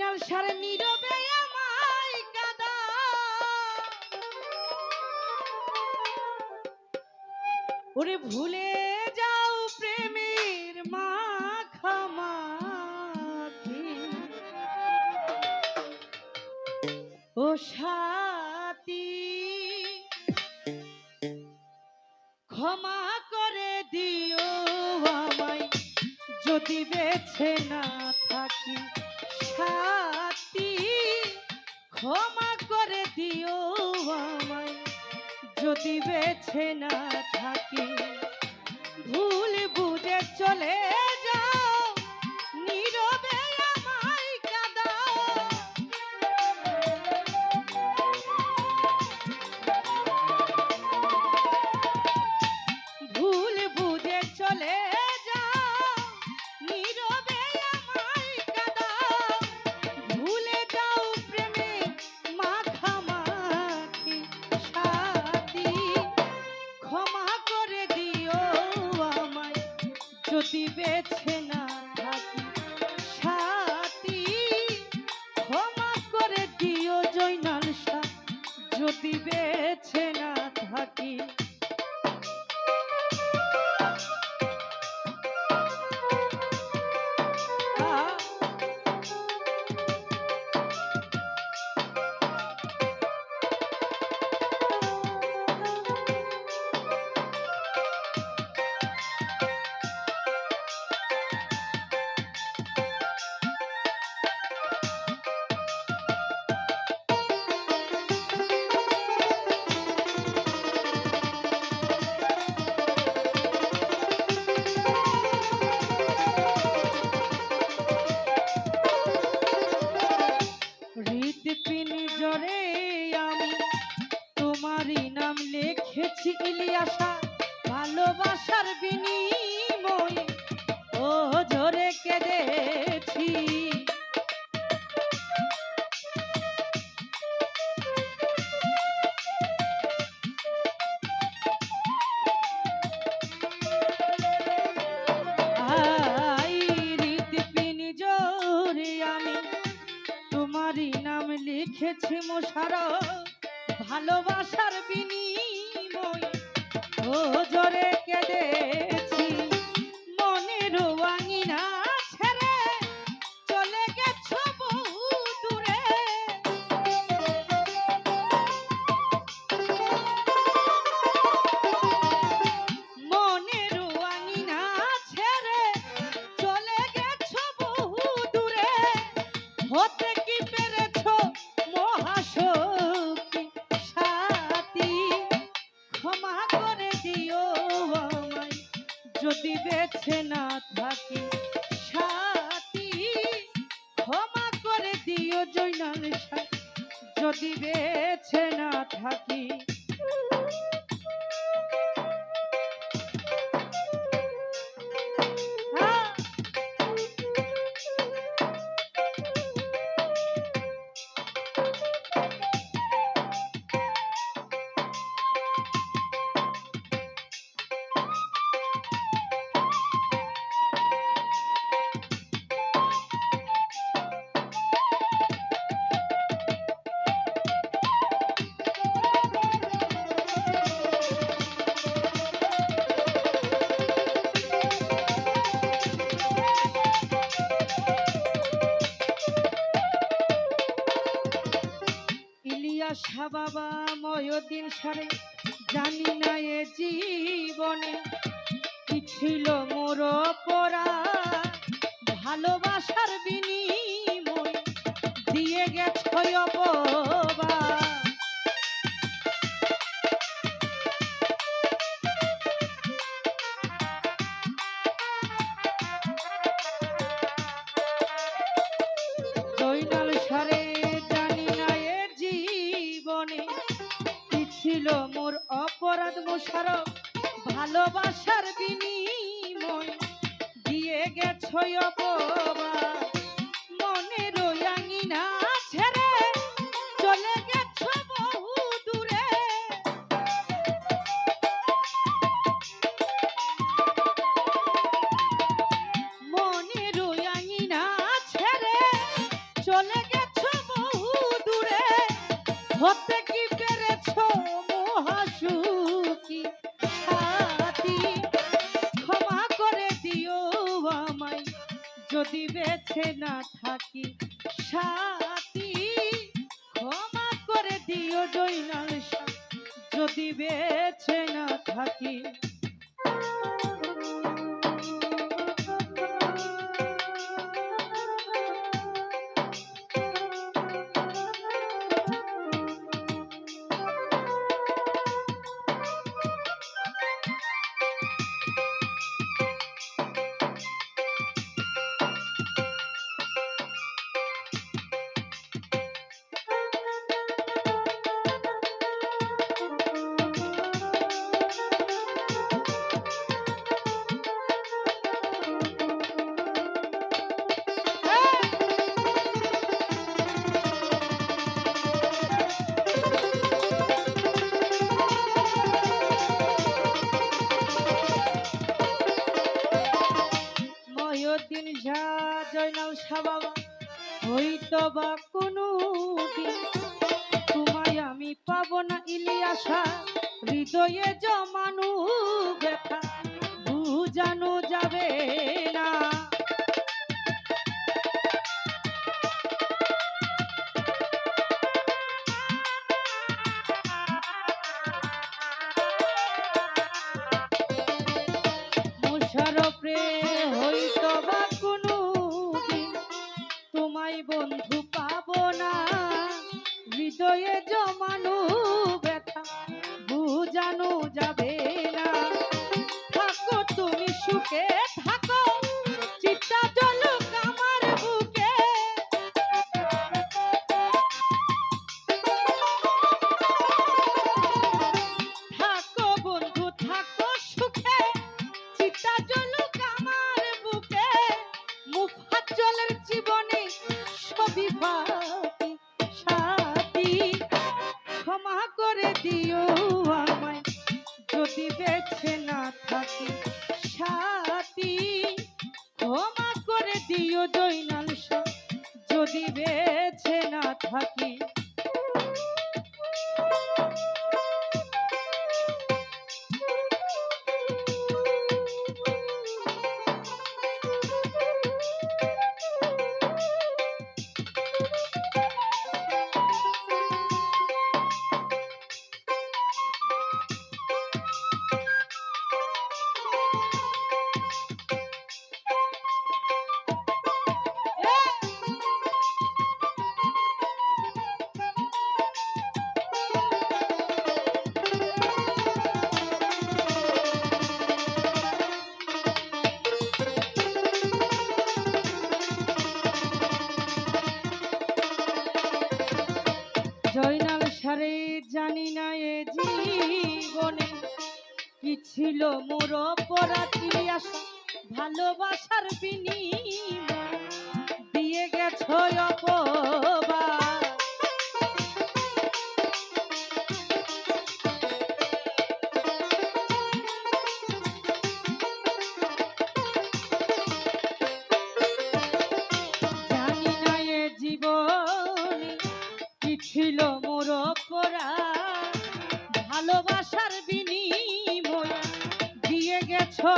জয়নাল সারে নীরবে আমায় কাঁদা ওরে ভুলে যাও প্রেমের মাখামাখি ও সাথী ক্ষমা করে দিও আমায় যদি বেঁচে না থাকি সাথী ক্ষমা করে দিও আমায় যদি বেঁচে না থাকি ভুল বুঝে চলে যাও নীরবে আমায় কাঁদাও ভুল বুঝে চলে যাও নীরবে আমায় কাঁদাও ভুলে যাও প্রেমে মাখামাখি সাথী ক্ষমা করে দিও আমায় যদি বেঁচে না থাকি সাথী ক্ষমা করে দিও জয়নাল শাহ যদি বেঁচে না থাকি জরে আমি তোমারই নাম লিখেছি ইলিয়াসা ভালোবাসার বিনিময়ে ও জোরে কেঁদেছি তোমারই নাম লিখেছি মোশারফ ভালোবাসার বিনিময়ে ও জোরে কেঁদেছি মনের আঙিনা ছেড়ে চলে গেছো বহু দূরে মনের আঙিনা ছেড়ে চলে গেছো বহু দূরে হতে কি পেরেছো মহাসখী সাথী ক্ষমা করে দিও আমায় যদি বেঁচে না থাকি সাথী ক্ষমা করে দিও জয়নাল শাহ যদি বেঁচে না থাকি ইলিয়াসা বাবা ময়দিন সারে জানি না এ জীবনে কি ছিল মোর অপরাধ ভালোবাসার বিনিময়ে দিয়ে গেছো অপবাদ জয়নাল সারে ছিল মোর অপরাধ মোশারফ ভালোবাসার বিনিময়ে দিয়ে গেছো অপবাদ মনের আঙিনা ছেড়ে চলে গেছো বহু দূরে মনের আঙিনা ছেড়ে চলে আমায় যদি বেছে না থাকি সাথী, ক্ষমা করে দিও জয়নাল শাহ যদি বেছে না থাকি। মহিউদ্দিন শাহ জয়নাল শাহ বাবা, হয়তো বা কোনো দিন তোমায় আমি পাবো না ইলিয়াসা, হৃদয়ে জমানো ব্যথা বুঝানো যাবে না। মোশারফে হয়তো বা কোনো দিন তোমায় বন্ধু পাবো না, হৃদয়ে জমানো ব্যথা বুঝানো যাবে না। থাকো তুমি সুখে থাকো, চিতা জলুক আমার বুকে, থাকো বন্ধু থাকো সুখে, চিতা জলুক আমার বুকে। মুফাজ্জলের জীবনে সবই বাকি সাথী, ক্ষমা করে দিও আমায় যদি বেছে না থাকি সাথী, ক্ষমা করে দিও জয়নাল শাহ যদি বেছে না থাকি। জয়নাল সারে জানি না এ জীবনে কি ছিল মোর অপরাধ, ইলিয়াসা ভালোবাসার বিনিময়ে দিয়ে গেছো অপবাদ। জানি না এ জীবনে কি ছিল মোর অপরাধ, ভালোবাসার বিনিময়ে দিয়ে গেছো